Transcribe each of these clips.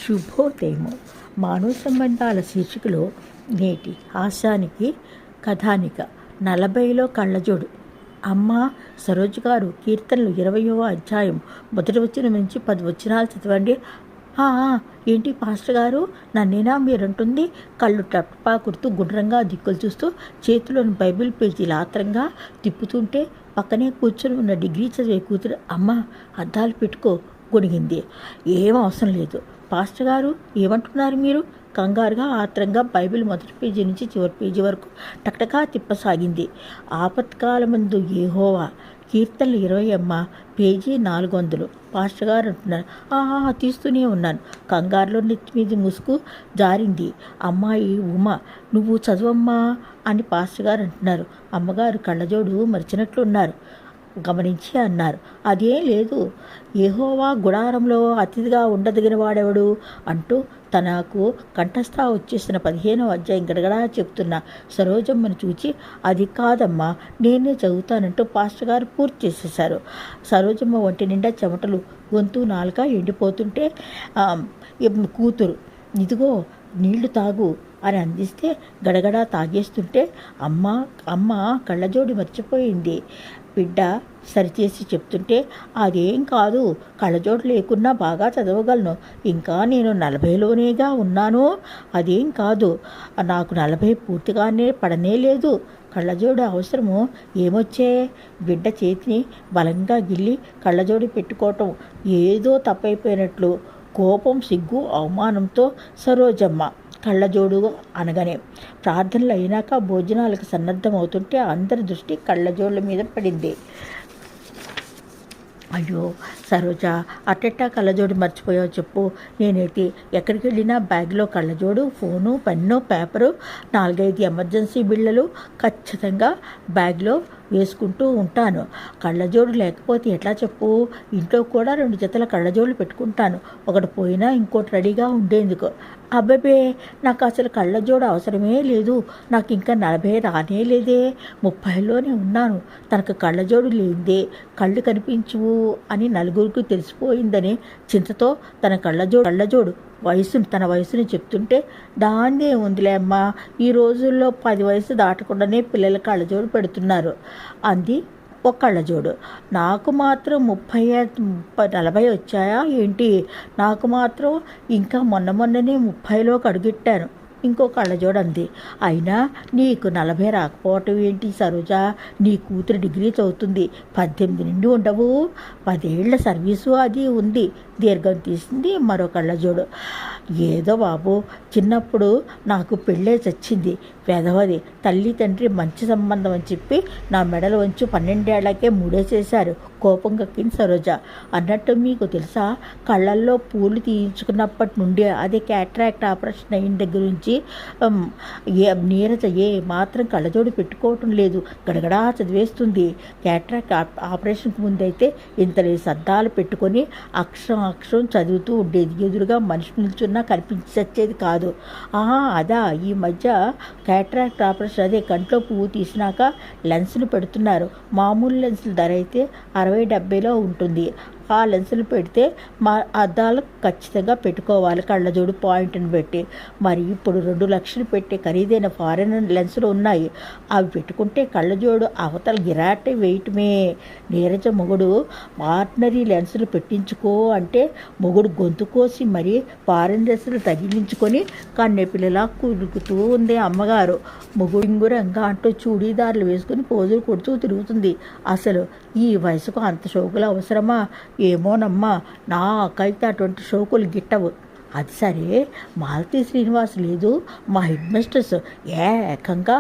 శుభోదయము. మానవ సంబంధాల శీర్షికలో నేటి హాస్యానికి కథానిక 40లో కళ్ళజోడు. అమ్మ సరోజ్ గారు, కీర్తనలు 20వ అధ్యాయం మొదటి వచనం నుంచి 10 వచనాలు చదవండి. ఏంటి పాస్టర్ గారు, నన్నేనా మీరంటుంది? కళ్ళు టప్పా కుడుతూ గుండ్రంగా దిక్కులు చూస్తూ చేతిలోని బైబిల్ పేజీలు ఆత్రంగా తిప్పుతుంటే పక్కనే కూర్చొని ఉన్న డిగ్రీ చదివే కూతురు అమ్మ అద్దాలు పెట్టుకో గొణిగింది. ఏం అవసరం లేదు పాస్టర్ గారు, ఏమంటున్నారు మీరు? కంగారుగా ఆత్రంగా బైబిల్ మొదటి పేజీ నుంచి చివరి పేజీ వరకు టక్టకా తిప్పసాగింది. ఆపత్కాలమందు యెహోవా, కీర్తనలు 20 అమ్మ, పేజీ 400. పాస్టర్ గారు అంటున్నారు. తీస్తూనే ఉన్నాను. కంగారులో నెత్తి మీద ముసుగు జారింది. అమ్మాయి ఉమ, నువ్వు చదువమ్మా అని పాస్టర్ గారు అంటున్నారు. అమ్మగారు కళ్ళజోడు మరిచినట్లున్నారు. గమనించి అన్నారు, అదేం లేదు, యెహోవా గుడారంలో అతిథిగా ఉండదగిన వాడెవడు అంటూ తనకు కంఠస్థ వచ్చేసిన 15వ అధ్యాయం గడగడా చెప్తున్న సరోజమ్మను చూచి, అది కాదమ్మా నేనే చదువుతానంటూ పాస్టర్ గారు పూర్తి చేసేశారు. సరోజమ్మ ఒంటి నిండా చెమటలు, గొంతు నాలుక ఎండిపోతుంటే కూతురు, ఇదిగో నీళ్లు తాగు అని అందిస్తే గడగడా తాగేస్తుంటే అమ్మ కళ్ళజోడి మర్చిపోయింది. బిడ్డ సరిచేసి చెప్తుంటే, అదేం కాదు, కళ్ళజోడు లేకున్నా బాగా చదవగలను, ఇంకా నేను 40లోనేగా ఉన్నాను, అదేం కాదు, నాకు 40 పూర్తిగానే పడనే లేదు, కళ్ళజోడు అవసరము ఏమొచ్చే? బిడ్డ చేతిని బలంగా గిల్లి కళ్ళజోడు పెట్టుకోవటం ఏదో తప్పైపోయినట్లు కోపం, సిగ్గు, అవమానంతో సరోజమ్మ కళ్ళజోడు అనగానే ప్రార్థనలు అయినాక భోజనాలకు సన్నద్ధమవుతుంటే అందరి దృష్టి కళ్ళజోళ్ళ మీద పడింది. అయ్యో సరోజ, అట్టెట్టా కళ్ళజోడు మర్చిపోయావు చెప్పు. నేనైతే ఎక్కడికి వెళ్ళినా బ్యాగ్లో కళ్ళజోడు, ఫోను, పెన్ను, పేపరు, 4-5 ఎమర్జెన్సీ బిళ్ళలు ఖచ్చితంగా బ్యాగ్లో వేసుకుంటూ ఉంటాను. కళ్ళజోడు లేకపోతే ఎట్లా చెప్పు? ఇంట్లో కూడా 2 జతల కళ్ళజోళ్ళు పెట్టుకుంటాను. ఒకటి పోయినా ఇంకోటి రెడీగా ఉండేందుకు. అబ్బబ్బే, నాకు అసలు కళ్ళజోడు అవసరమే లేదు. నాకు ఇంకా 40 రానే లేదే, 30లోనే ఉన్నాను. తనకు కళ్ళజోడు లేదే కళ్ళు కనిపించువు అని నలుగురికి తెలిసిపోయిందని చింతతో తన కళ్ళజోడు తన వయసుని చెప్తుంటే, దాన్నే ఉందిలే అమ్మా, ఈ రోజుల్లో 10 వయసు దాటకుండానే పిల్లల కళ్ళజోడు పెడుతున్నారు అంది ఒక కళ్ళజోడు. నాకు మాత్రం 30-40 వచ్చాయా ఏంటి? నాకు మాత్రం ఇంకా మొన్ననే 30లోకి అడుగెట్టాను. ఇంకో కళ్ళజోడు అంది. అయినా నీకు 40 రాకపోవటం ఏంటి సరోజ? నీ కూతురు డిగ్రీ చదువుతుంది, 18 నిండి ఉండవు, 10 ఏళ్ల సర్వీసు అది ఉంది. దీర్ఘం తీసింది మరో కళ్ళజోడు. ఏదో బాబు, చిన్నప్పుడు నాకు పెళ్ళే చచ్చింది, వెధవది, తల్లి తండ్రి మంచి సంబంధం అని చెప్పి నా మెడలు వంచి 12 ఏళ్లకే మూడేసేశారు. కోపం కక్కింది సరోజ. అన్నట్టు మీకు తెలుసా, కళ్ళల్లో పూలు తీయించుకున్నప్పటి నుండి, అదే క్యాట్రాక్ట్ ఆపరేషన్ అయిన దగ్గర నుంచి నీరజ ఏ మాత్రం కళ్ళజోడు పెట్టుకోవటం లేదు, గడగడా చదివేస్తుంది. క్యాట్రాక్ట్ ఆపరేషన్కి ముందైతే ఇంతలే సద్దాలు పెట్టుకొని అక్షరం చదువుతూ ఉండేది. ఎదురుగా మనిషి నిల్చున్నా కనిపించి చచ్చేది కాదు. అదా ఈ మధ్య క్యాట్రాక్ట్ ఆపరేషన్, అదే కంట్లో పువ్వు తీసినాక లెన్స్లు పెడుతున్నారు. మామూలు లెన్సుల ధర అయితే 60-70లో ఉంటుంది. ఆ లెన్సులు పెడితే మా అద్దాలు ఖచ్చితంగా పెట్టుకోవాలి కళ్ళజోడు పాయింట్ని పెట్టి. మరి ఇప్పుడు 2 లక్షలు పెట్టి ఖరీదైన ఫారెన్ లెన్సులు ఉన్నాయి. అవి పెట్టుకుంటే కళ్ళజోడు అవతల గిరాటే వేయటమే. నీరజ మొగుడు ఆర్డినరీ లెన్సులు పెట్టించుకో అంటే మొగుడు గొంతు కోసి మరి ఫారెన్ లెన్సులు తగిలించుకొని కన్నె పిల్లలా కులుకుతూ ఉంది అమ్మగారు. మొగుడు ఇంగురంగా అంటూ చూడీదారులు వేసుకుని పోజులు కొడుతూ తిరుగుతుంది. అసలు ఈ వయసుకు అంత షోకులు అవసరమా? ఏమోనమ్మా, నాకైతే అటువంటి షోకులు గిట్టవు. అది సరే, మాలతీ శ్రీనివాస్ లేదు, మా హెడ్ మిస్ట్రెస్ ఏకంగా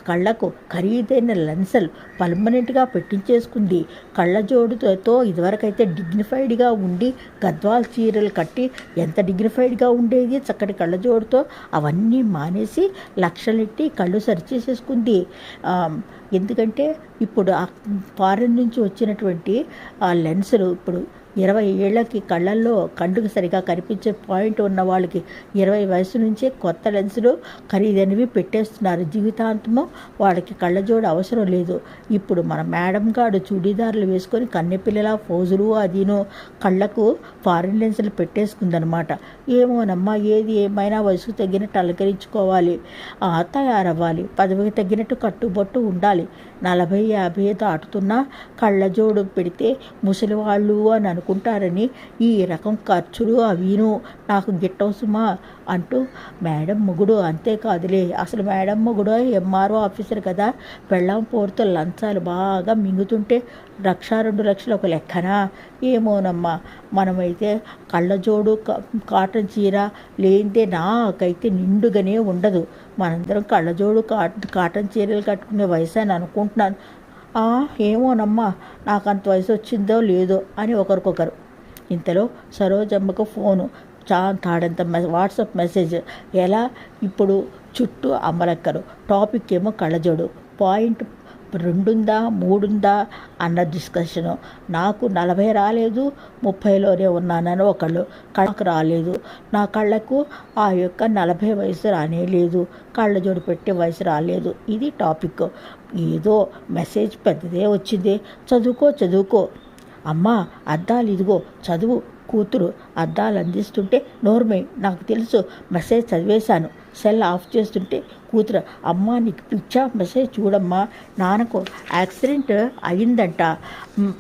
కళ్ళకు ఖరీదైన లెన్సులు పర్మనెంట్గా పెట్టించేసుకుంది. కళ్ళజోడుతో ఇదివరకైతే డిగ్నిఫైడ్గా ఉండి గద్వాల్ చీరలు కట్టి ఎంత డిగ్నిఫైడ్గా ఉండేది, చక్కటి కళ్ళజోడుతో అవన్నీ మానేసి లక్షలెట్టి కళ్ళు సరిచేసేసుకుంది. ఎందుకంటే ఇప్పుడు ఫారెన్ నుంచి వచ్చినటువంటి ఆ లెన్సులు ఇప్పుడు 20 ఏళ్ళకి కళ్ళల్లో కండుకు సరిగా కనిపించే పాయింట్ ఉన్న వాళ్ళకి 20 వయసు నుంచే కొత్త లెన్సులు ఖరీదైనవి పెట్టేస్తున్నారు. జీవితాంతము వాళ్ళకి కళ్ళజోడు అవసరం లేదు. ఇప్పుడు మన మేడం గారు చూడీదారులు వేసుకొని కన్నెపిల్లల ఫోజులు అదిను కళ్ళకు ఫారిన్ లెన్సులు పెట్టేసుకుందనమాట. ఏమోనమ్మా, ఏది ఏమైనా వయసుకు తగ్గినట్టు అలంకరించుకోవాలి, తయారవ్వాలి, పదవికి తగ్గినట్టు కట్టుబొట్టు ఉండాలి. 40-50 దాటుతున్నా కళ్ళజోడు పెడితే ముసలివాళ్ళు అని అనుకుంటారని ఈ రకం ఖర్చులు అవిను నాకు గిట్టవసుమా అంటూ మేడం మొగుడు, అంతేకాదులే అసలు మేడం మొగుడు ఎంఆర్ఓ ఆఫీసర్ కదా, పెళ్ళాం పోరుతో లంచాలు బాగా మింగుతుంటే 1,00,000 2 లక్షలు ఒక లెక్కనా? ఏమోనమ్మా, మనమైతే కళ్ళజోడు కాటన్ చీర లేనిదే నాకైతే నిండుగానే ఉండదు. మనందరం కళ్ళజోడు కాటన్ చీరలు కట్టుకునే వయసు అని అనుకుంటున్నాను. ఏమోనమ్మా, నాకు అంత వయసు వచ్చిందో లేదో అని ఒకరికొకరు. ఇంతలో సరోజమ్మకు ఫోను, తాడంత వాట్సాప్ మెసేజ్. ఎలా ఇప్పుడు చుట్టూ అమ్మలెక్కరు, టాపిక్ ఏమో కళ్ళజోడు, పాయింట్ 2 ఉందా 3 ఉందా అన్న డిస్కషను. నాకు 40 రాలేదు, 30లోనే ఉన్నానని ఒకళ్ళు, కళ్ళకు రాలేదు, నా కళ్ళకు ఆ యొక్క 40 వయసు రానే లేదు, కళ్ళజోడు పెట్టే వయసు రాలేదు. ఇది టాపిక్. ఏదో మెసేజ్ పెద్దదే వచ్చింది, చదువుకో అమ్మా, అద్దాలు ఇదిగో చదువు. కూతురు అద్దాలు అందిస్తుంటే నోర్మే, నాకు తెలుసు, మెసేజ్ చదివేశాను. సెల్ ఆఫ్ చేస్తుంటే కూతురు, అమ్మా నీకు పిచ్చా, మెసేజ్ చూడమ్మా, నాన్నకు యాక్సిడెంట్ అయిందంట,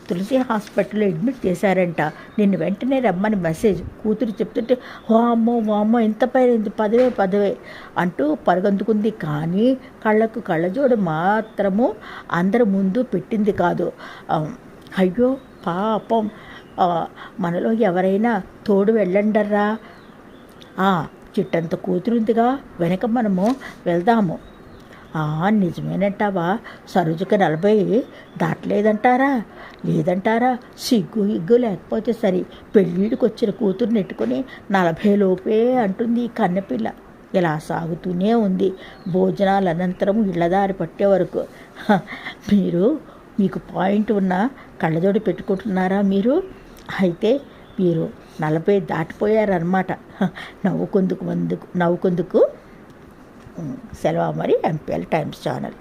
తులసి హాస్పిటల్లో అడ్మిట్ చేశారంట, నిన్ను వెంటనే రమ్మని మెసేజ్. కూతురు చెప్తుంటే వామ్మో ఎంత పైన పదవే అంటూ పరుగందుకుంది. కానీ కళ్ళకు కళ్ళజోడు మాత్రము అందరి ముందు పెట్టింది కాదు. అయ్యో పాపం, మనలో ఎవరైనా తోడు వెళ్ళండర్రా, చిట్టంత కూతురుందిగా, వెనక మనము వెళ్దాము. నిజమేనంటావా? సరోజకి 40 దాటలేదంటారా? లేదంటారా? సిగ్గు లేకపోతే సరి, పెళ్ళిడికి వచ్చిన కూతురు నెట్టుకొని 40 లోపే అంటుంది ఈ కన్నెపిల్ల. ఇలా సాగుతూనే ఉంది. భోజనాల అనంతరం ఇళ్ళదారి పట్టే వరకు. మీకు పాయింట్ ఉన్న కళ్ళజోడు పెట్టుకుంటున్నారా మీరు? అయితే మీరు 40 దాటిపోయారన్నమాట. నవ్వుకుందుకు సెలవు మరి. MPL times channel.